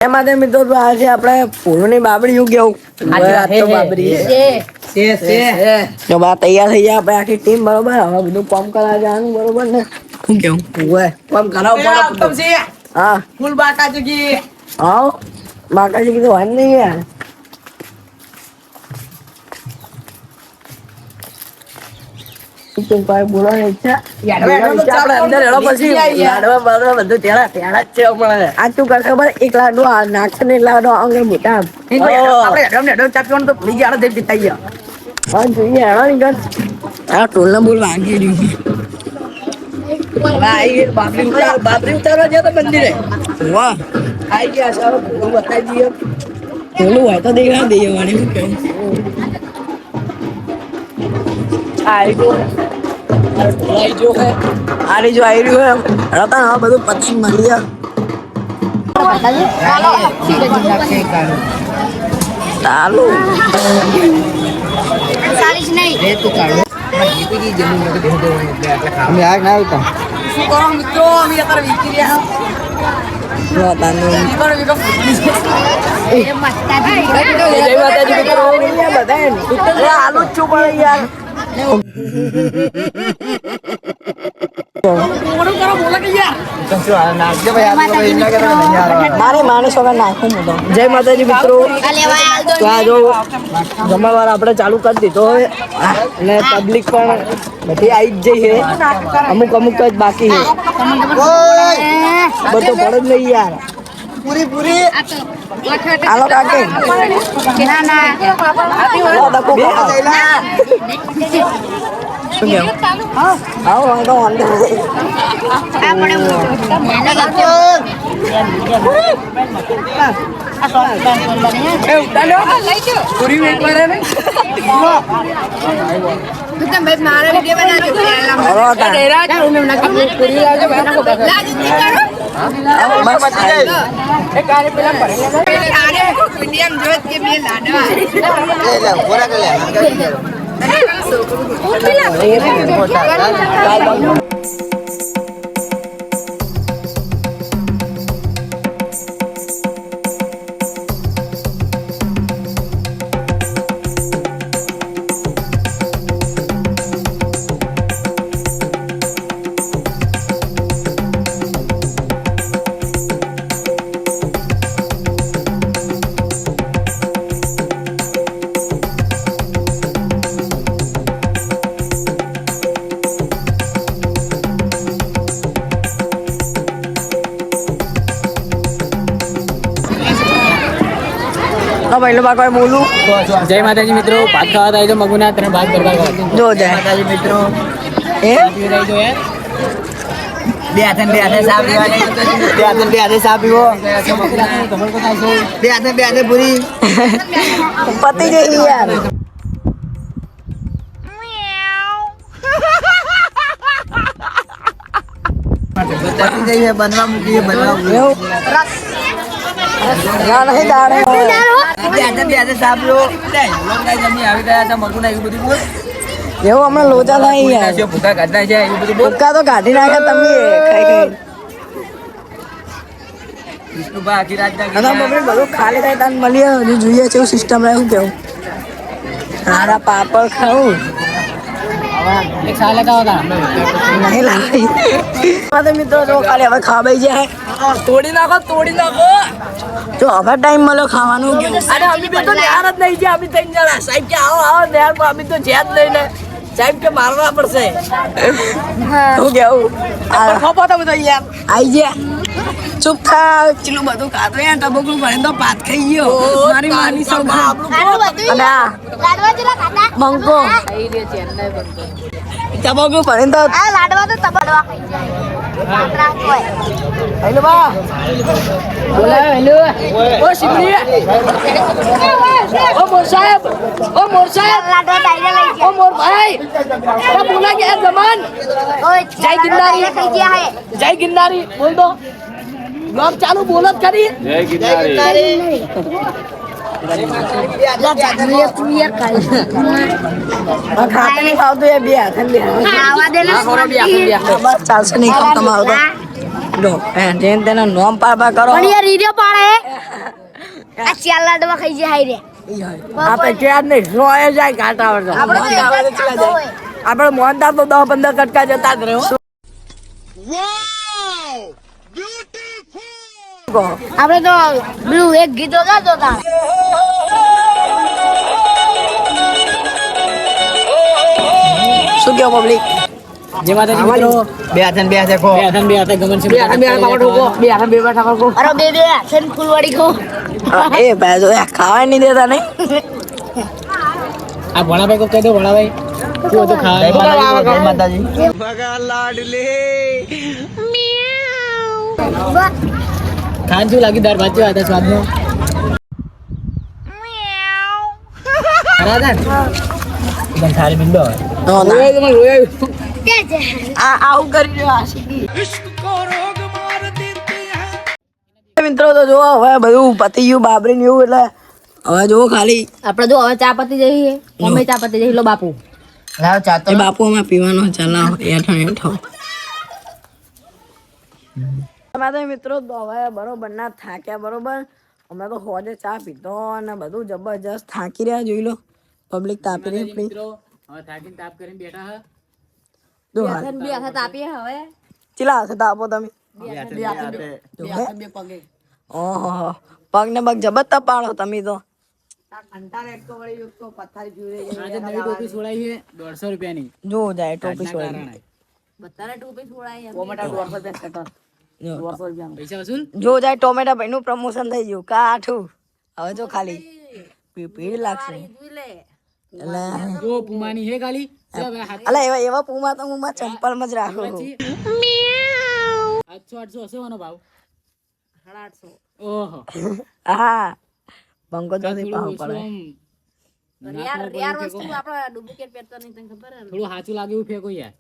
એમાં મિત્રો તો આજે આપણે ફૂલોની બાબરી એવું કેવું બાબરી તૈયાર થઈ જાય આપણે આખી ટીમ બરોબર હવે બધું કામ કરવા જવાનું બરોબર ને શું કેવું કામ કરાવ હા ફૂલ બાકાજી હા બાકાજી કીધું હોય નહીં યાર બોલો ઈચ્છા અંદર એનો પછી બધું તેડા જ છે આ તું કર ખબર એક લાડુ નાખશે ને એક લાડુ અંગે મોટા તો ભૂલી ગયા પીતાઈ ગયા હા જોઈએ હેડો નીકળ આ ટોલ ને બોલ વાગી રહ્યું બાબરી ઉતારવા ગયા તો મંદિરે વાહ આવી ગયા સારો બતાવી દઈએ થોડું હોય તો દેખા દઈએ વાળી શું કહે जो है आरे जो आई रही है रता हां બધું પતંગ મળી ચાલો સાલીસ નહીં રે તું કાઢો દીપીજી જમીન માં બેહો દે એટલે અમે આગ ના આવતા શું કરો મિત્રો અમે અત્યારે વીકી રહ્યા રોતાનો દીકરો વિકો એ માતાજી જય માતાજી મિત્રો બધા આલુ છું પણ યાર મારે માણસ વગર નાખું હું તો જય માતાજી મિત્રો તો આ જો જમણવાર આપણે ચાલુ કરી દીધો હવે અને પબ્લિક પણ બધી આવી જ જઈ છે અમુક જ બાકી છે બધું પડે જ નહીં યાર પૂરી હાલો કાકે ના ના આવો વાંધો વાંધો પહેલો ભાગ કોઈ બોલું જય માતાજી મિત્રો ભાત ખાવા થાય તો મગુના ત્રણ ભાગ કરવા જો જય માતાજી મિત્રો એ બે હાથે સાપ પીવાની બે હાથે સાપ પીવો બે હાથે પૂરી પતિ જઈ યાર પતિ જઈએ બનવા મૂકીએ ના નહીં દાડે એવું હમણાં લોચા થાય યાર ભૂકા તો કાઢી નાખે તમે બધું ખાલી થાય તાન મળીએ હજુ જોઈએ છે એવું સિસ્ટમ રહે શું કેવું સારા પાપડ ખાવું નહીં લાવી મિત્રો જો ખાલી હવે ખાવાઈ જાય તોડી નાખો જો હવે ટાઈમ મળ્યો ખાવાનું અરે અમે બે તો યાર જ નહીં છે અમે ત્રણ જણા સાહેબ કે આવો યાર અમે તો છે જ નહીં ને સાહેબ કે મારવા પડશે શું કેવું ખોપો તો બધો યાર આવી ગયા ચૂપ થા ચીલું બધું ખાતો યાર ટબકલું ભણે તો પાત ખાઈ ગયો મારી માની સૌ અને બંકો ટબકલું ભણે તો લાડવા તો તબડવા હેલો બા બોલાવે હેલો ઓ સિમરી ઓ મોર સાહેબ લાડવા તાઈને લઈ ગયા ઓ મોર ભાઈ क्या बोला क्या जमान जय गिरनारी जय गिरनारी बोल दो लोग चालू बोलत करी जय गिरनारी खाते नहीं खाओ तो ये बिया खावा देना बस चाल से नहीं खाओ कमाओ तो જો જેને તેના નોમ પાડવા કરો પણ યાર રીડિયો પાડે આ ચાર લાડવા ખાઈ જાય હાઈ રે આપણે ક્યાં નહીં રોય જાય કાંટા વળતો આપણે મોહનદાર તો 10-15 કટકા જતા જ રહ્યો આપણે તો પેલું એક ગીતો ગાતો હતા શું કેવો પબ્લિક જે માતાજી મિત્રો બે હાથે બે હાથે ખો બે હાથે ગમન છે બે હાથે બે બેઠા કરો અરે બે સેન ફૂલવાડી ખો એ ભાઈ જો ખાવા નહીં દેતા નહીં આ ભણાભાઈ કો કહી દો ભણાભાઈ શું હતું ખાવાનું જય માતાજી ખાન શું લાગી દાળ ભાત હતા સ્વાદનો એકદમ સારી બિંદો આવું કરી રહ્યો આશિકી મિત્રો તો જો હવે બધું પતી ગયું બાબરી ને એવું એટલે હવે જો ખાલી આપણે જો હવે ચા પતી જઈએ મમ્મી ચા પતી જઈ લો બાપુ લાવ ચા તો એ બાપુ અમે પીવાનો ચલાવ હેઠો તમારે મિત્રો તો હવે બરોબર ના થાક્યા બરોબર અમે તો હોજે ચા પીધો અને બધું જબરજસ્ત થાકી રહ્યા જોઈ લો પબ્લિક તાપી રહી આપણી મિત્રો હવે થાકીને તાપ કરીને બેઠા હા જો બે હાથ આપીએ હવે ચીલા હાથે તાપો તમે ઓહો પગ ને પગ જબર તપાડો તમે તો આજે નવી ટોપી છોડાઈ છે 150 રૂપિયાની જો જાય ટોપી છોડી બધાને ટોપી છોડાય પૈસા વસૂલ જો જાય ટોમેટા ભાઈ નું પ્રમોશન થઈ ગયું કાઠું હવે જો ખાલી ભીડ લાગશે એટલે જો પુમાની હે ખાલી ચાલ ભાઈ હાથ અલા એવા પૂમા તો હું ચંપલ માં જ રાખું 800 હશે વાનો ભાવ 850 ઓહો હા બંકો તો પાવ પડે યાર વસ્તુ આપણે ડુપ્લિકેટ પહેરતા નહીં તને ખબર હે થોડું સાચું લાગે એવું ફેંકો યાર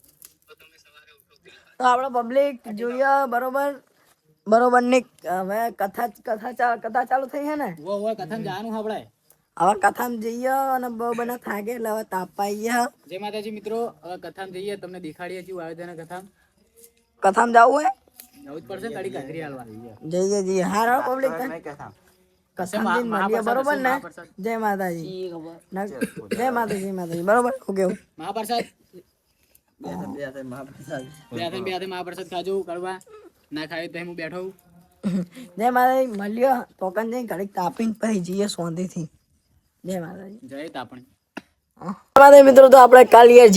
તો આપણે પબ્લિક જોઈએ બરોબર ની હવે કથા ચાલુ થઈ છે ને વો કથન જવાનું આપણે હવે કથામાં જઈએ અને બહુ બના થાકે એટલે હવે તાપા આવીએ જય માતાજી મિત્રો હવે કથામાં જઈએ તમને દેખાડીએ છીએ આયોજન કથામાં જવું હોય જવું જ પડશે કડી કાકરી હાલવા જઈએ હારો પબ્લિક કથામાં મળીએ બરોબર ને જય માતાજી જય માતાજી બરોબર ઓકે મહાપ્રસાદ બે હાથે મહાપ્રસાદ ખાજો કરવા ના ખાય તો હું બેઠો જય માતાજી મળ્યો ટોકન જઈ ઘડીક તાપીને પછી જઈએ શાંતિથી જય માતાજી જય તાપણી માતાજી મિત્રો તો આપણે કાલ યાર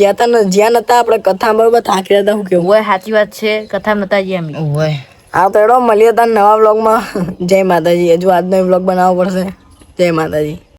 જ્યાં નતા આપણે કથા બરોબર થાકી રહ્યા હતા હું કેવું ઓય સાચી વાત છે કથા નતા જઈએ અમે ઓય હા તો એડો મળીએ તાર નવા વ્લોગમાં જય માતાજી હજુ આજનો વ્લોગ બનાવવો પડશે જય માતાજી